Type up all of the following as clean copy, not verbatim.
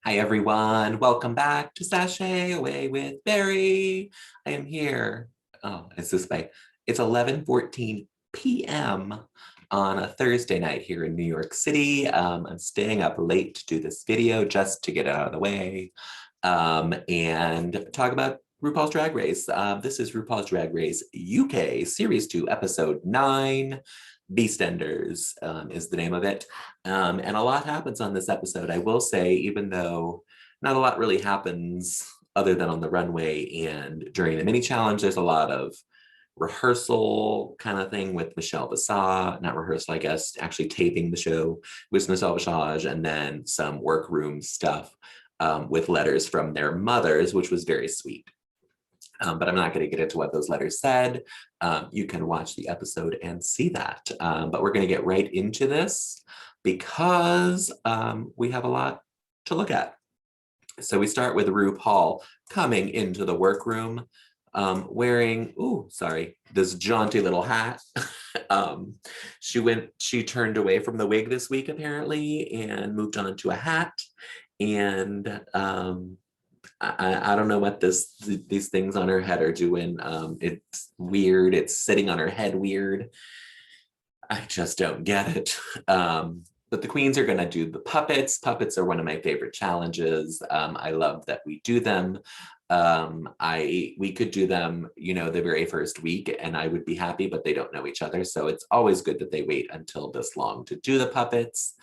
Hi everyone, welcome back to Sashay Away with Barry. I am here. Oh, it's this way. It's 11:14 p.m. on a Thursday night here in New York City. I'm staying up late to do this video just to get it out of the way and talk about RuPaul's Drag Race. This is RuPaul's Drag Race UK Series 2, Episode 9. Beastenders is the name of it. And a lot happens on this episode. I will say, even though not a lot really happens other than on the runway and during the mini challenge, there's a lot of rehearsal kind of thing with Michelle Visage, not rehearsal, I guess, actually taping the show with Michelle Visage, and then some workroom stuff with letters from their mothers, which was very sweet. But I'm not going to get into what those letters said. You can watch the episode and see that. But we're going to get right into this because we have a lot to look at. So we start with RuPaul coming into the workroom wearing, this jaunty little hat. She turned away from the wig this week apparently and moved on to a hat. And I don't know what these things on her head are doing. It's weird. It's sitting on her head weird. I just don't get it. But the queens are going to do the puppets. Puppets are one of my favorite challenges. I love that we do them. We could do them, the very first week and I would be happy, but they don't know each other. So it's always good that they wait until this long to do the puppets.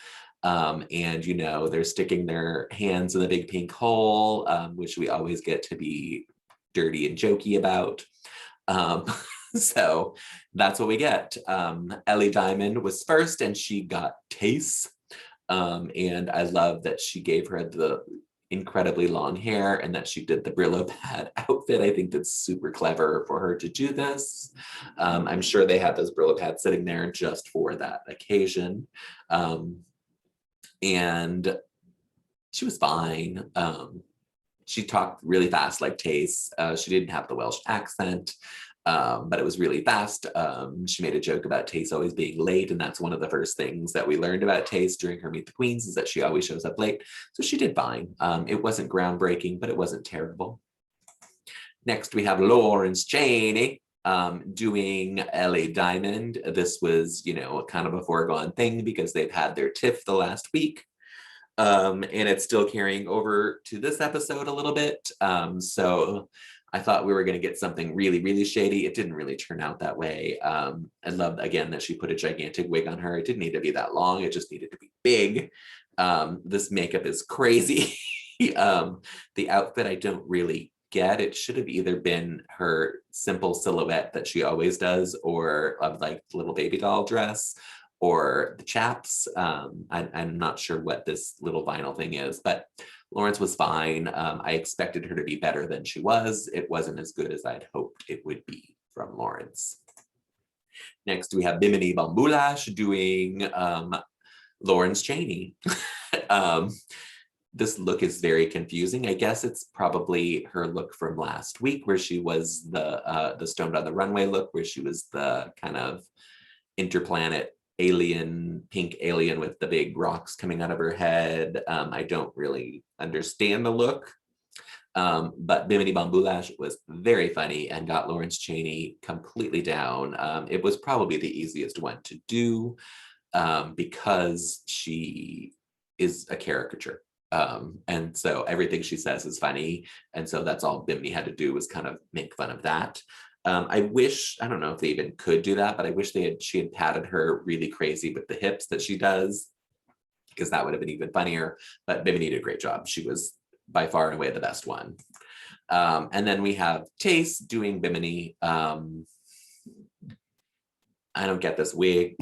And they're sticking their hands in the big pink hole, which we always get to be dirty and jokey about. So that's what we get. Ellie Diamond was first and she got Taste. And I love that she gave her the incredibly long hair and that she did the Brillo pad outfit. I think that's super clever for her to do this. I'm sure they had those Brillo pads sitting there just for that occasion. And she was fine. She talked really fast like Tace. She didn't have the Welsh accent, but it was really fast. She made a joke about Tace always being late, and that's one of the first things that we learned about Tace during her Meet the Queens is that she always shows up late. So she did fine. It wasn't groundbreaking, but it wasn't terrible. Next, we have Chaney doing Ellie Diamond. This was, kind of a foregone thing because they've had their tiff the last week. And it's still carrying over to this episode a little bit. So I thought we were going to get something really, really shady. It didn't really turn out that way. I loved, again, that she put a gigantic wig on her. It didn't need to be that long. It just needed to be big. This makeup is crazy. The outfit, I don't really get. It should have either been her simple silhouette that she always does, or like little baby doll dress, or the chaps. I'm not sure what this little vinyl thing is, but Lawrence was fine. I expected her to be better than she was. It wasn't as good as I'd hoped it would be from Lawrence. Next, we have Bimini Bambulash doing Lawrence Chaney. This look is very confusing. I guess it's probably her look from last week where she was the Stoned on the Runway look, where she was the kind of interplanet alien, pink alien with the big rocks coming out of her head. I don't really understand the look. But Bimini Bambulash was very funny and got Lawrence Chaney completely down. It was probably the easiest one to do because she is a caricature. And so everything she says is funny. And so that's all Bimini had to do was kind of make fun of that. I don't know if they even could do that, but I wish she had padded her really crazy with the hips that she does, because that would have been even funnier. But Bimini did a great job. She was by far and away the best one. And then we have Tace doing Bimini. I don't get this wig.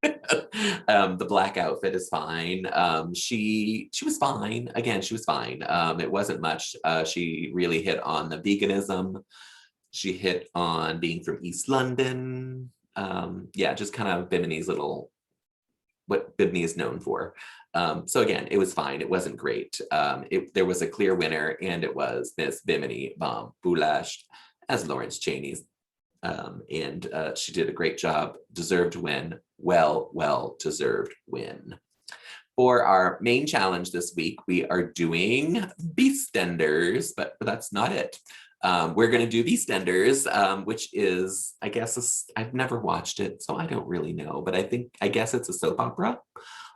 The black outfit is fine. She was fine. Again, she was fine. It wasn't much. She really hit on the veganism. She hit on being from East London. Just kind of Bimini's what Bimini is known for. So again, it was fine. It wasn't great. There was a clear winner, and it was Miss Bimini Bambulash as Lawrence Chaney's. And she did a great job. Deserved win. Well deserved win. For our main challenge this week, we are doing Beastenders, but that's not it. We're going to do Beastenders, which is, I guess, I've never watched it, so I don't really know, but I guess it's a soap opera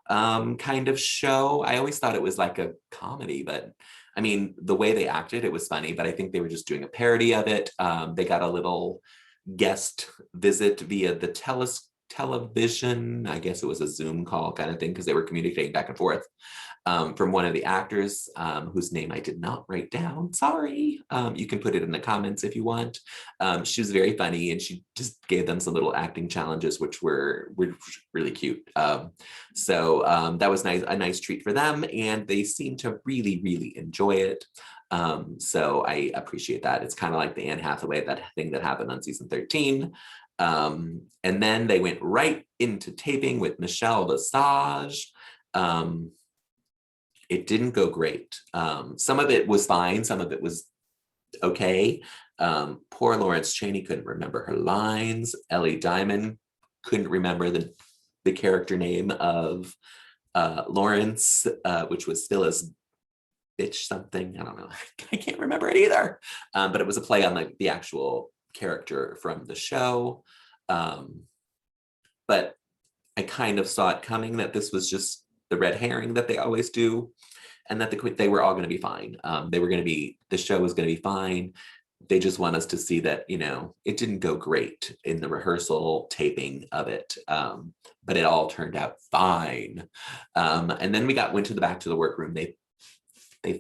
kind of show. I always thought it was like a comedy, but I mean, the way they acted, it was funny, but I think they were just doing a parody of it. They got a little guest visit via the television. I guess it was a Zoom call kind of thing because they were communicating back and forth from one of the actors whose name I did not write down. Sorry. You can put it in the comments if you want. She was very funny and she just gave them some little acting challenges, which were really cute. So that was nice, a nice treat for them. And they seemed to really, really enjoy it. So I appreciate that. It's kind of like the Anne Hathaway, that thing that happened on season 13. And then they went right into taping with Michelle Visage. It didn't go great. Some of it was fine, some of it was okay. Poor Lawrence Chaney couldn't remember her lines. Ellie Diamond couldn't remember the character name of Lawrence, which was Phyllis Bitch something. I don't know. I can't remember it either. But it was a play on like the actual character from the show. But I kind of saw it coming that this was just the red herring that they always do, and that they were all going to be fine. The show was going to be fine. They just want us to see that, you know, it didn't go great in the rehearsal taping of it, but it all turned out fine. And then we went back to the workroom. They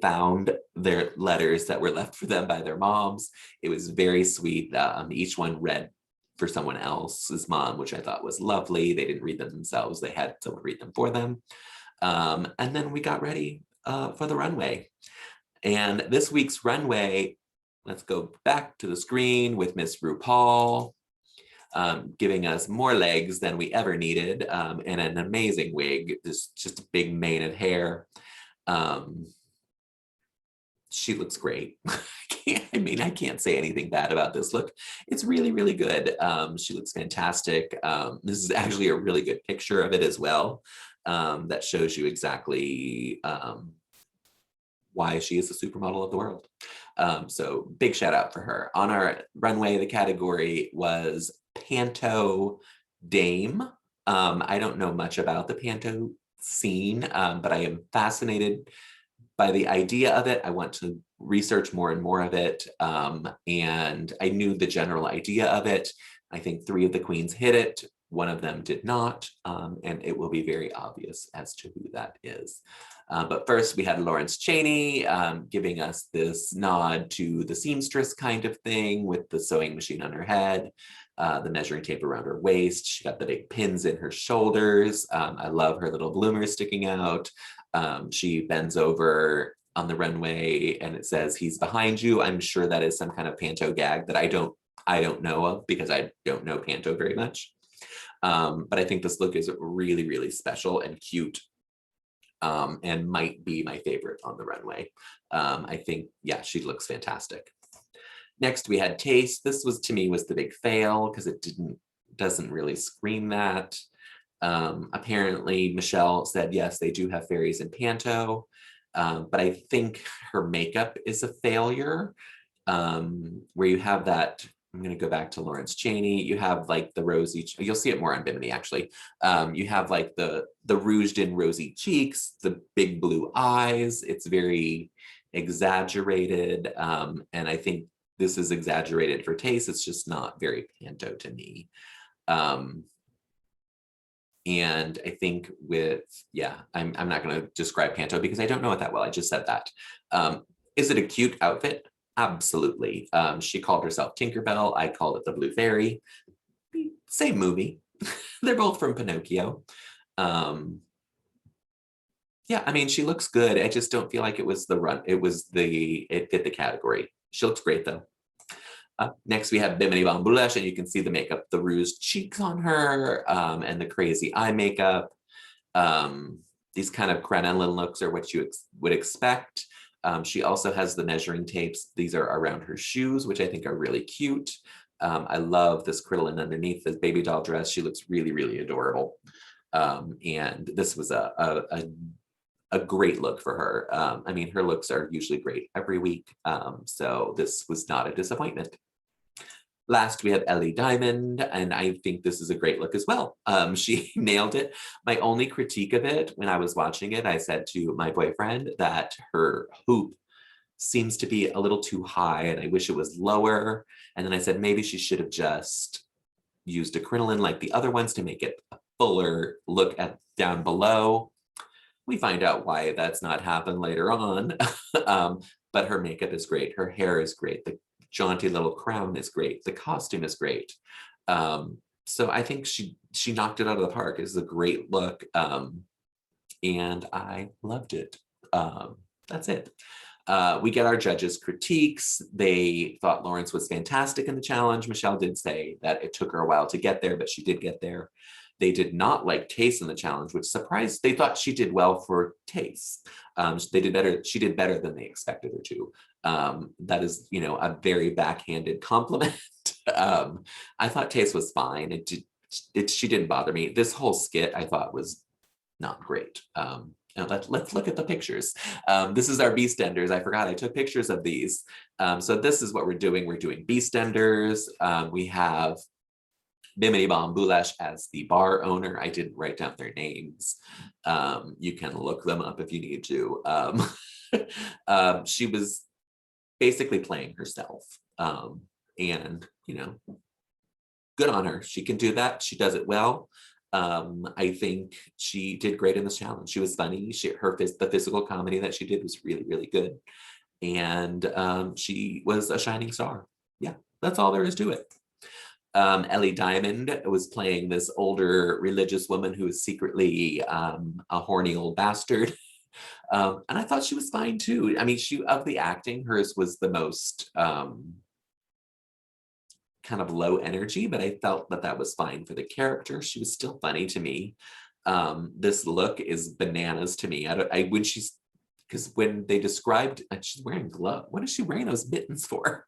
found their letters that were left for them by their moms. It was very sweet. Each one read for someone else's mom, which I thought was lovely. They didn't read them themselves. They had someone read them for them. And then we got ready for the runway. And this week's runway, let's go back to the screen with Miss RuPaul, giving us more legs than we ever needed, and an amazing wig, just a big mane of hair. She looks great. I can't say anything bad about this look. It's really, really good. She looks fantastic. This is actually a really good picture of it as well. That shows you exactly why she is the supermodel of the world. So big shout out for her. On our runway, the category was Panto Dame. I don't know much about the Panto scene, but I am fascinated by the idea of it. I want to research more and more of it. And I knew the general idea of it. I think 3 of the queens hit it. One of them did not, and it will be very obvious as to who that is. But first we had Lawrence Chaney giving us this nod to the seamstress kind of thing with the sewing machine on her head, the measuring tape around her waist. She got the big pins in her shoulders. I love her little bloomers sticking out. She bends over on the runway and it says, "He's behind you." I'm sure that is some kind of Panto gag that I don't know of because I don't know Panto very much. But I think this look is really, really special and cute, and might be my favorite on the runway. I think, yeah, she looks fantastic. Next, we had Taste. This to me was the big fail because it doesn't really scream that. Apparently, Michelle said, yes, they do have fairies in Panto, but I think her makeup is a failure, where you have that. I'm going to go back to Lawrence Chaney. You have like the rosy, you'll see it more on Bimini actually. You have like the rouged in rosy cheeks, the big blue eyes. It's very exaggerated. And I think this is exaggerated for Taste. It's just not very Panto to me. And I think I'm not going to describe Panto because I don't know it that well. I just said that. Is it a cute outfit? Absolutely. She called herself Tinkerbell. I called it the Blue Fairy. Same movie. They're both from Pinocchio. Yeah, I mean, she looks good. I just don't feel like it was it fit the category. She looks great though. Next, we have Bimini Bamboulash, and you can see the makeup, the rouged cheeks on her, and the crazy eye makeup. These kind of crinoline looks are what you would expect. She also has the measuring tapes. These are around her shoes, which I think are really cute. I love this crinoline underneath this baby doll dress. She looks really, really adorable. And this was a great look for her. I mean, her looks are usually great every week. So this was not a disappointment. Last, we have Ellie Diamond, and I think this is a great look as well. She nailed it. My only critique of it, when I was watching it, I said to my boyfriend that her hoop seems to be a little too high, and I wish it was lower. And then I said, maybe she should have just used a crinoline like the other ones to make it a fuller look at down below. We find out why that's not happened later on. But her makeup is great. Her hair is great. The jaunty little crown is great. The costume is great. So I think she knocked it out of the park. It was a great look. And I loved it. That's it. We get our judges' critiques. They thought Lawrence was fantastic in the challenge. Michelle did say that it took her a while to get there, but she did get there. They did not like Tace in the challenge, which surprised. They thought she did well for Tace. They did better. She did better than they expected her to. That is, a very backhanded compliment. I thought Tace was fine. She didn't bother me. This whole skit I thought was not great. Now let's look at the pictures. This is our Beastenders. I forgot I took pictures of these. So this is what we're doing. We're doing Beastenders. We have Bimini Bomb Boulash as the bar owner. I didn't write down their names. You can look them up if you need to. She was basically playing herself. And, good on her. She can do that. She does it well. I think she did great in this challenge. She was funny. The physical comedy that she did was really, really good. And she was a shining star. Yeah, that's all there is to it. Ellie Diamond was playing this older religious woman who is secretly a horny old bastard. And I thought she was fine too. I mean, of the acting, hers was the most kind of low energy, but I felt that was fine for the character. She was still funny to me. This look is bananas to me. Because when they described, and she's wearing gloves. What is she wearing those mittens for?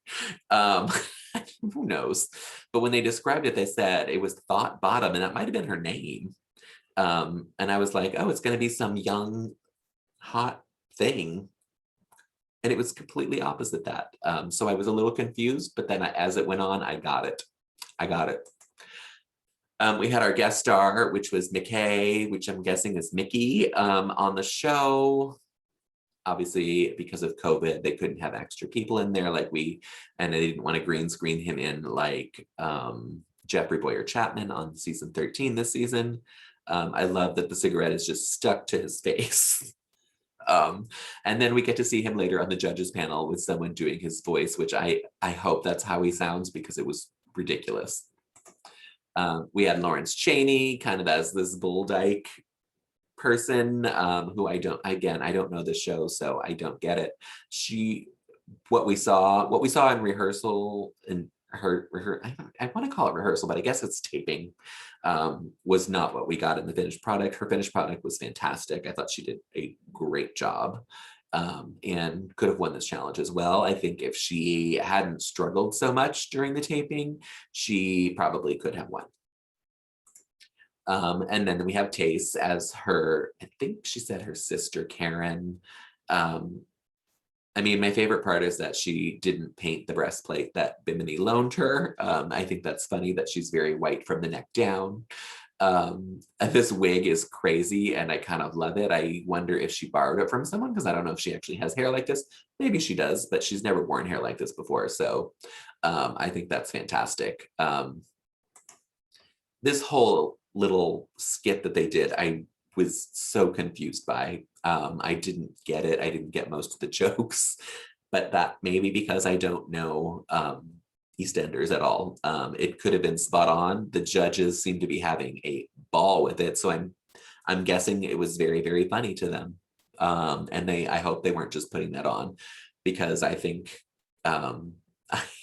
Who knows? But when they described it, they said it was Thought Bottom, and that might have been her name. And I was like, oh, it's going to be some young, hot thing. And it was completely opposite that. So I was a little confused, but then as it went on, I got it. We had our guest star, which was McKay, which I'm guessing is Mickey, on the show. Obviously, because of COVID, they couldn't have extra people in there and they didn't want to green screen him in like Jeffrey Boyer Chapman on season 13 this season. I love that the cigarette is just stuck to his face. And then we get to see him later on the judges panel with someone doing his voice, which I hope that's how he sounds because it was ridiculous. We had Lawrence Chaney kind of as this bull dyke person who I don't know the show, so I don't get it. What we saw in rehearsal and I want to call it rehearsal, but I guess it's taping, was not what we got in the finished product. Her finished product was fantastic. I thought she did a great job and could have won this challenge as well. I think if she hadn't struggled so much during the taping, she probably could have won. And then we have Tace as her, I think she said her sister, Karen. I mean, my favorite part is that she didn't paint the breastplate that Bimini loaned her. I think that's funny that she's very white from the neck down. This wig is crazy and I kind of love it. I wonder if she borrowed it from someone because I don't know if she actually has hair like this. Maybe she does, but she's never worn hair like this before. So I think that's fantastic. This whole little skit that they did, I was so confused by. I didn't get it. I didn't get most of the jokes, but that maybe because I don't know EastEnders at all. It could have been spot on. The judges seem to be having a ball with it, so I'm guessing it was very, very funny to them. And I hope they weren't just putting that on because I think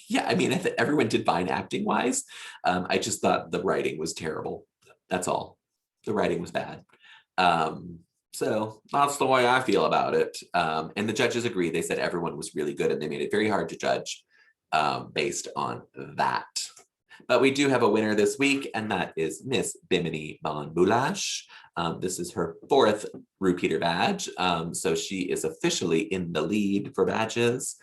yeah, I mean, I think everyone did fine acting wise. I just thought the writing was terrible. That's all. The writing was bad. So that's the way I feel about it. And the judges agree. They said everyone was really good and they made it very hard to judge based on that. But we do have a winner this week, and that is Miss Bimini Bon Boulash. This is her 4th Repeater badge, so she is officially in the lead for badges.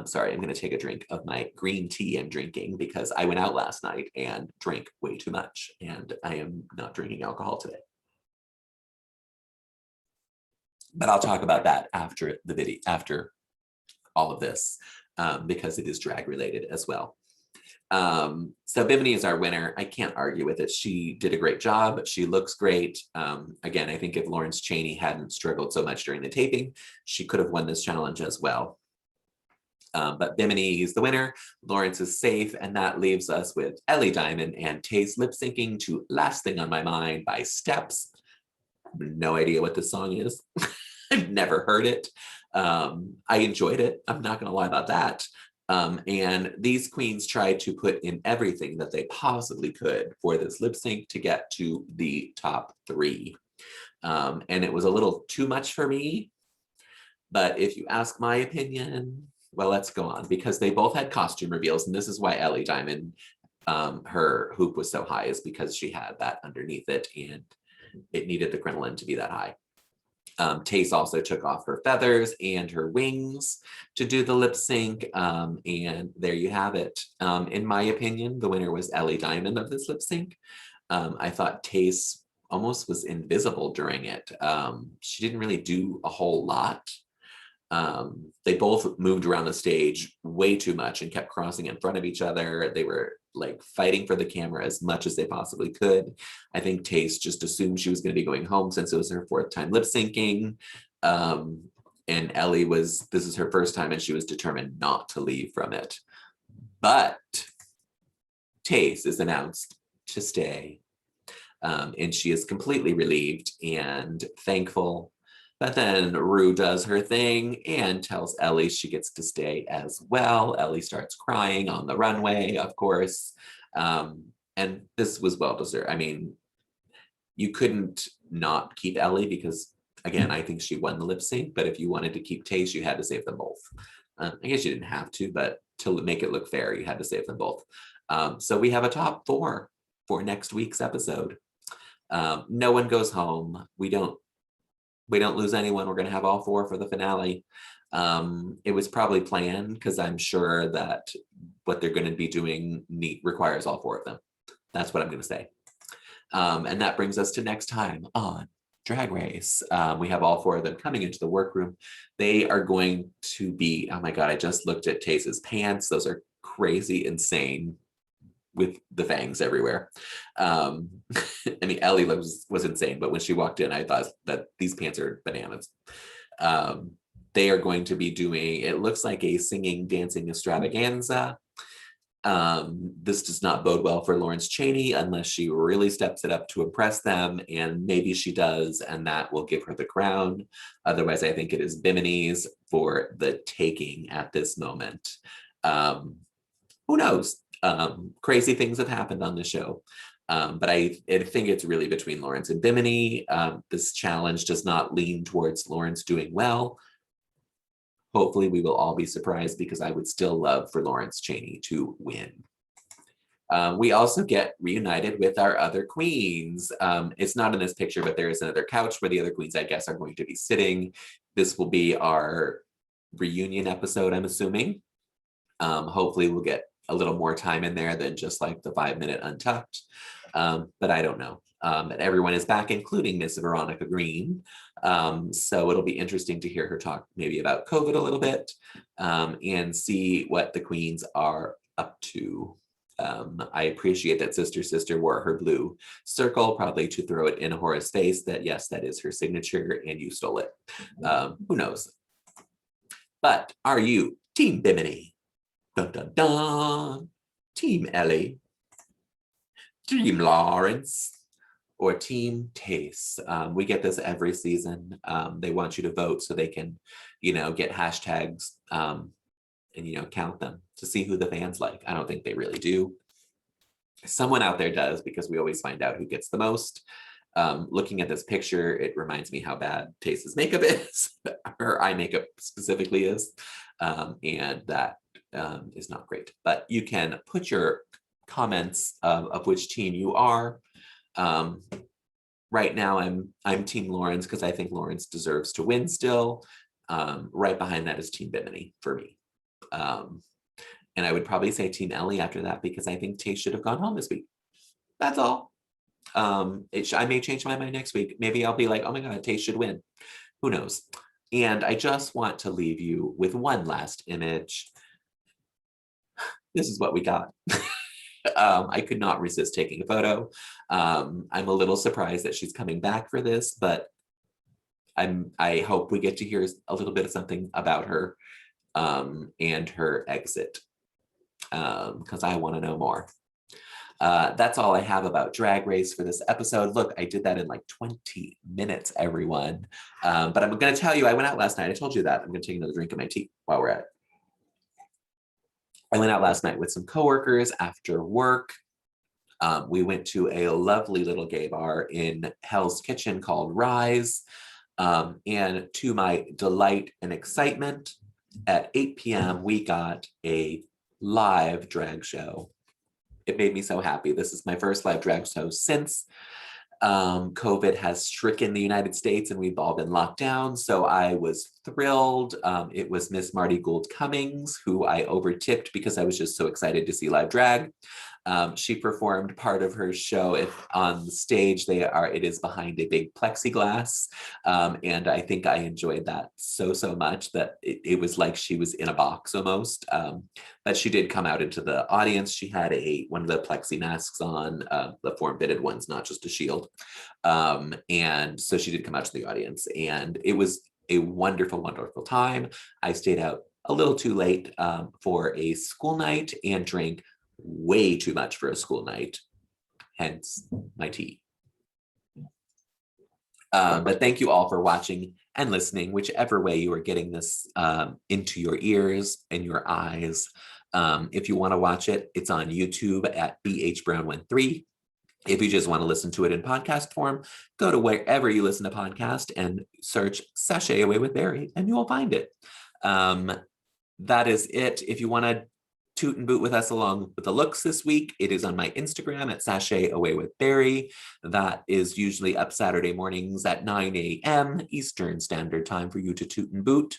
Sorry, I'm going to take a drink of my green tea I'm drinking because I went out last night and drank way too much, and I am not drinking alcohol today. But I'll talk about that after the video, after all of this, because it is drag related as well. So Bimini is our winner. I can't argue with it. She did a great job. She looks great. Again, I think if Lawrence Chaney hadn't struggled so much during the taping, she could have won this challenge as well. But Bimini is the winner. Lawrence is safe, and that leaves us with Ellie Diamond and Taze lip syncing to Last Thing on My Mind by Steps. No idea what this song is. I've never heard it. I enjoyed it. I'm not going to lie about that. And these queens tried to put in everything that they possibly could for this lip sync to get to the top 3. And it was a little too much for me. But if you ask my opinion, well, let's go on, because they both had costume reveals. And this is why Ellie Diamond, her hoop was so high, is because she had that underneath it and it needed the crinoline to be that high. Taze also took off her feathers and her wings to do the lip sync, and there you have it. In my opinion, the winner was Ellie Diamond of this lip sync. I thought Taze almost was invisible during it. She didn't really do a whole lot. They both moved around the stage way too much and kept crossing in front of each other. They were like fighting for the camera as much as they possibly could. I think Taze just assumed she was going to be going home since it was her 4th time lip syncing. And Ellie this is her 1st time, and she was determined not to leave from it. But Taze is announced to stay. And she is completely relieved and thankful. But then Ru does her thing and tells Ellie she gets to stay as well. Ellie starts crying on the runway, of course. And this was well-deserved. I mean, you couldn't not keep Ellie because, again, I think she won the lip sync. But if you wanted to keep Taze, you had to save them both. I guess you didn't have to, but to make it look fair, you had to save them both. So we have a top 4 for next week's episode. No one goes home. We don't lose anyone. We're going to have all 4 for the finale. It was probably planned because I'm sure that what they're going to be doing requires all 4 of them. That's what I'm going to say. And that brings us to next time on Drag Race. We have all 4 of them coming into the workroom. They are going to be, oh my God, I just looked at Taze's pants. Those are crazy, insane, with the fangs everywhere. I mean, Ellie was insane, but when she walked in, I thought that these pants are bananas. They are going to be doing, it looks like a singing, dancing extravaganza. This does not bode well for Lawrence Chaney unless she really steps it up to impress them, and maybe she does, and that will give her the crown. Otherwise, I think it is Bimini's for the taking at this moment. Who knows? Crazy things have happened on the show. But I think it's really between Lawrence and Bimini. This challenge does not lean towards Lawrence doing well. Hopefully we will all be surprised, because I would still love for Lawrence Chaney to win. We also get reunited with our other queens. It's not in this picture, but there is another couch where the other queens, I guess, are going to be sitting. This will be our reunion episode, I'm assuming. Hopefully we'll get a little more time in there than just like the 5-minute Untucked. But I don't know. And everyone is back, including Miss Veronica Green. So it'll be interesting to hear her talk maybe about COVID a little bit, and see what the queens are up to. I appreciate that Sister wore her blue circle, probably to throw it in Horace's face that, yes, that is her signature and you stole it. Who knows? But are you Team Bimini? Dun, dun, dun. Team Ellie? Team Lawrence? Or Team Taze? We get this every season. They want you to vote so they can, get hashtags and, count them to see who the fans like. I don't think they really do. Someone out there does, because we always find out who gets the most. Looking at this picture, it reminds me how bad Taze's makeup is. Her eye makeup specifically is. And that is not great. But you can put your comments of which team you are. Right now, I'm Team Lawrence because I think Lawrence deserves to win still. Right behind that is Team Bimini for me. And I would probably say Team Ellie after that because I think Tay should have gone home this week. That's all. I may change my mind next week. Maybe I'll be like, oh my God, Tay should win. Who knows? And I just want to leave you with one last image. This is what we got. I could not resist taking a photo. I'm a little surprised that she's coming back for this, but I hope we get to hear a little bit of something about her and her exit, because I want to know more. That's all I have about Drag Race for this episode. Look, I did that in like 20 minutes, everyone. But I'm going to tell you, I went out last night. I told you that. I'm going to take another drink of my tea while we're at it. I went out last night with some coworkers after work. We went to a lovely little gay bar in Hell's Kitchen called Rise. And to my delight and excitement, at 8 p.m., we got a live drag show. It made me so happy. This is my first live drag show since COVID has stricken the United States and we've all been locked down. So I was thrilled. It was Miss Marty Gould Cummings, who I overtipped because I was just so excited to see live drag. She performed part of her show on the stage. It is behind a big plexiglass. And I think I enjoyed that so much that it was like she was in a box almost. But she did come out into the audience. She had one of the plexi masks on, the form-fitted ones, not just a shield. And so she did come out to the audience, and it was a wonderful, wonderful time. I stayed out a little too late for a school night and drank way too much for a school night, hence my tea. But thank you all for watching and listening, whichever way you are getting this into your ears and your eyes. If you want to watch it, it's on YouTube at BHBrown13. If you just want to listen to it in podcast form, go to wherever you listen to podcast and search Sashay Away with Barry, and you will find it. That is it. If you want to toot and boot with us along with the looks this week, it is on my Instagram at Sashay Away with Barry. That is usually up Saturday mornings at 9 a.m. Eastern Standard Time for you to toot and boot.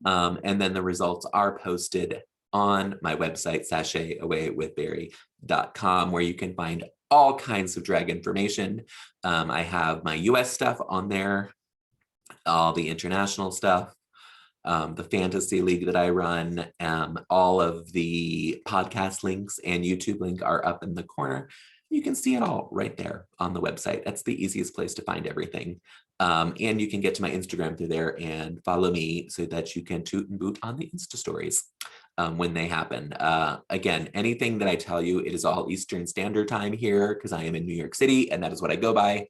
And then the results are posted on my website, sashayawaywithbarry.com, where you can find all kinds of drag information. I have my US stuff on there, all the international stuff, the fantasy league that I run, all of the podcast links and YouTube link are up in the corner. You can see it all right there on the website. That's the easiest place to find everything. And you can get to my Instagram through there and follow me so that you can toot and boot on the Insta stories when they happen. Again, anything that I tell you, it is all Eastern Standard Time here because I am in New York City and that is what I go by.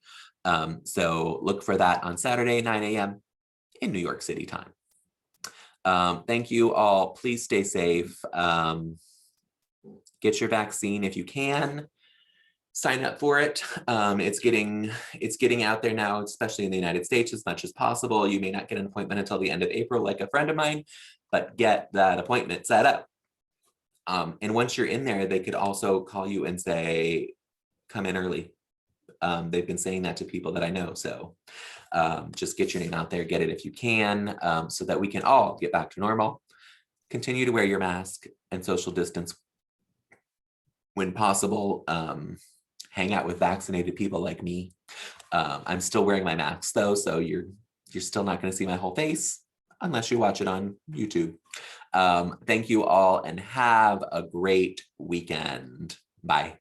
So look for that on Saturday, 9 a.m. in New York City time. Thank you all. Please stay safe. Get your vaccine if you can. Sign up for it. It's getting out there now, especially in the United States, as much as possible. You may not get an appointment until the end of April, like a friend of mine, but get that appointment set up. And once you're in there, they could also call you and say, come in early. They've been saying that to people that I know. So just get your name out there, get it if you can, so that we can all get back to normal. Continue to wear your mask and social distance when possible. Hang out with vaccinated people like me. I'm still wearing my mask though, so you're still not going to see my whole face unless you watch it on YouTube. Thank you all and have a great weekend. Bye.